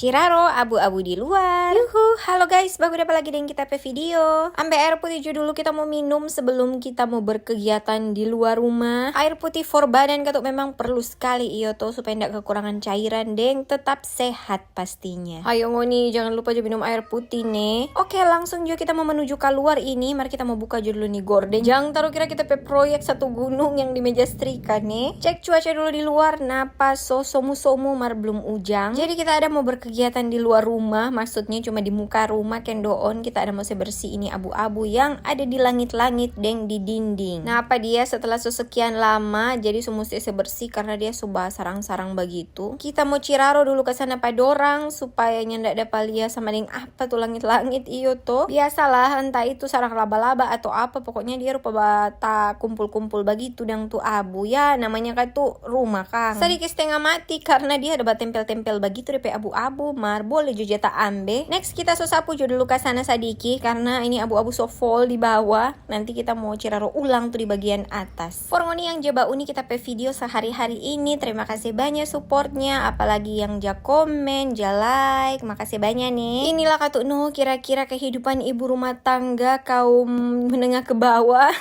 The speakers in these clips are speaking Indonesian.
Ciraro abu-abu di luar. Yuhu, halo guys, baru dapat lagi dengan kita video. Ambil air putih dulu kita mau minum sebelum kita mau berkegiatan di luar rumah. Air putih for badan katuk memang perlu sekali iyo tuh supaya tidak kekurangan cairan deng, tetap sehat pastinya. Ayo ngoni, jangan lupa juga minum air putih nih. Oke, langsung juga kita mau menuju keluar ini. Mari kita mau buka dulu nih gorden. Jangan taruh kira kita proyek satu gunung yang di meja setrika nih. Cek cuaca dulu di luar, napa somu mar belum ujang. Jadi kita ada mau berkegiatan di luar rumah, maksudnya cuma di muka rumah kendoon kita ada mau bersih ini abu-abu yang ada di langit-langit deng di dinding. Nah apa dia setelah sekian lama jadi semesti bersih karena dia sudah sarang-sarang begitu. Kita mau Ciraro dulu ke sana pada orang supaya ndak dapat lihat sama deng apa tuh langit-langit iyo tuh. Biasalah entah itu sarang laba-laba atau apa, pokoknya dia rupa bata kumpul-kumpul begitu dang tuh abu ya, namanya kan tuh rumah kan. Sedikit setengah mati karena dia ada tempel-tempel begitu DP abu-abu mar boleh juga tak ambe. Next kita sapu dulu ke sana sadiki karena ini abu-abu so full di bawah. Nanti kita mau Ciraro ulang tuh di bagian atas. Forngoni yang jeba uni kita pe video sehari-hari ini, terima kasih banyak supportnya, apalagi yang ja komen, ja like, makasih banyak nih. Inilah katuk no kira-kira kehidupan ibu rumah tangga kaum menengah ke bawah.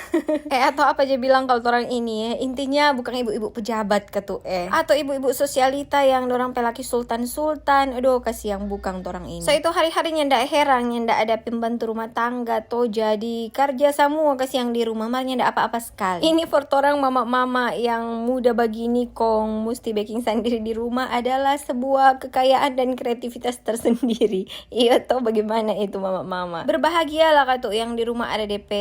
Atau apa aja bilang kalau orang ini ya, intinya bukan ibu-ibu pejabat katuk atau ibu-ibu sosialita yang dorang pelaki sultan-sultan. Aduh kasih yang bukan orang ini. So itu hari-harinya ndak heran ndak ada pembantu rumah tangga tuh jadi kerja semua kasih yang di rumah marnya ndak apa-apa sekali. Ini for orang mama-mama yang muda begini kong mesti baking sendiri di rumah adalah sebuah kekayaan dan kreativitas tersendiri. Iya toh bagaimana itu mama-mama. Berbahagialah katuk yang di rumah ada DP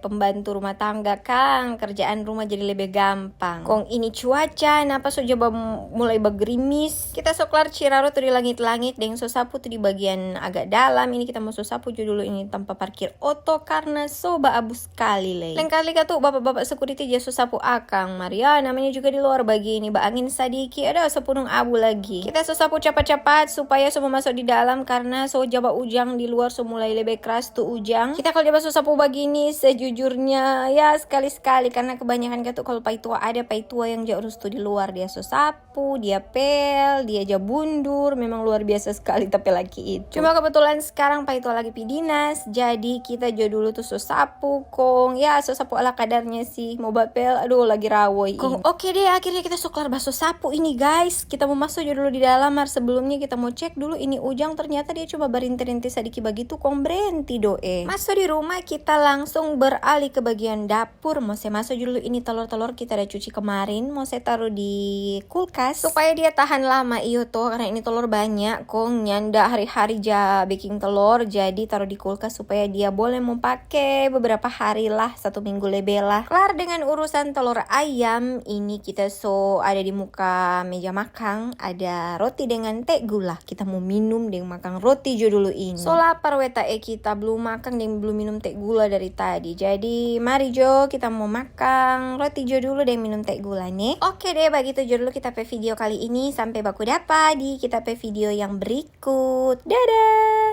pembantu rumah tangga kang, kerjaan rumah jadi lebih gampang. Kong ini cuaca napa so coba mulai bergerimis. Kita soklar Ciraro tuh di langit-langit deng so sapu tuh di bagian agak dalam. Ini kita mau so sapu dulu ini tanpa parkir oto karena so abu sekali leh. Lain kali tuh bapak-bapak security dia so sapu akang Maria namanya juga di luar bagi ini angin sadiki ada sepunung abu lagi. Kita so sapu cepat-cepat supaya semua masuk di dalam karena so jaba ujang di luar so mulai lebih keras tuh ujang. Kita kalau dia so sapu begini sejujurnya ya sekali-sekali karena kebanyakan tuh kalau paitua ada paitua yang jauh tuh di luar dia so sapu, dia pel, dia aja bundur, memang luar biasa sekali tapi lagi itu. Cuma kebetulan sekarang paitua lagi pidinas, jadi kita jo dulu tuh so sapu kong, ya so sapu ala kadarnya sih, mau bapel, aduh lagi rawoy kong. Oke deh akhirnya kita soklar baso sapu ini guys, kita mau masuk jo dulu di dalam, sebelumnya kita mau cek dulu ini ujang ternyata dia cuma berinti-rinti sedikit begitu kong berhenti doe. Masuk di rumah kita langsung beralih ke bagian dapur, mau saya masuk dulu ini telur-telur kita udah cuci kemarin, mau saya taruh di kulkas supaya dia tahan lama iyo tuh karena ini telur banyak kong nyanda hari-hari ja baking telur jadi taruh di kulkas supaya dia boleh mau pakai beberapa hari lah, 1 minggu lebih lah. Kelar dengan urusan telur ayam ini kita so ada di muka meja makan ada roti dengan teh gula, kita mau minum dengan makan roti jo dulu ini. So lapar weta kita belum makan dan belum minum teh gula dari tadi, jadi mari jo kita mau makan roti jo dulu dan minum teh gula nih. Oke deh begitu jo dulu kita video kali ini, sampai baku dapat di kita video yang berikut. Dadah.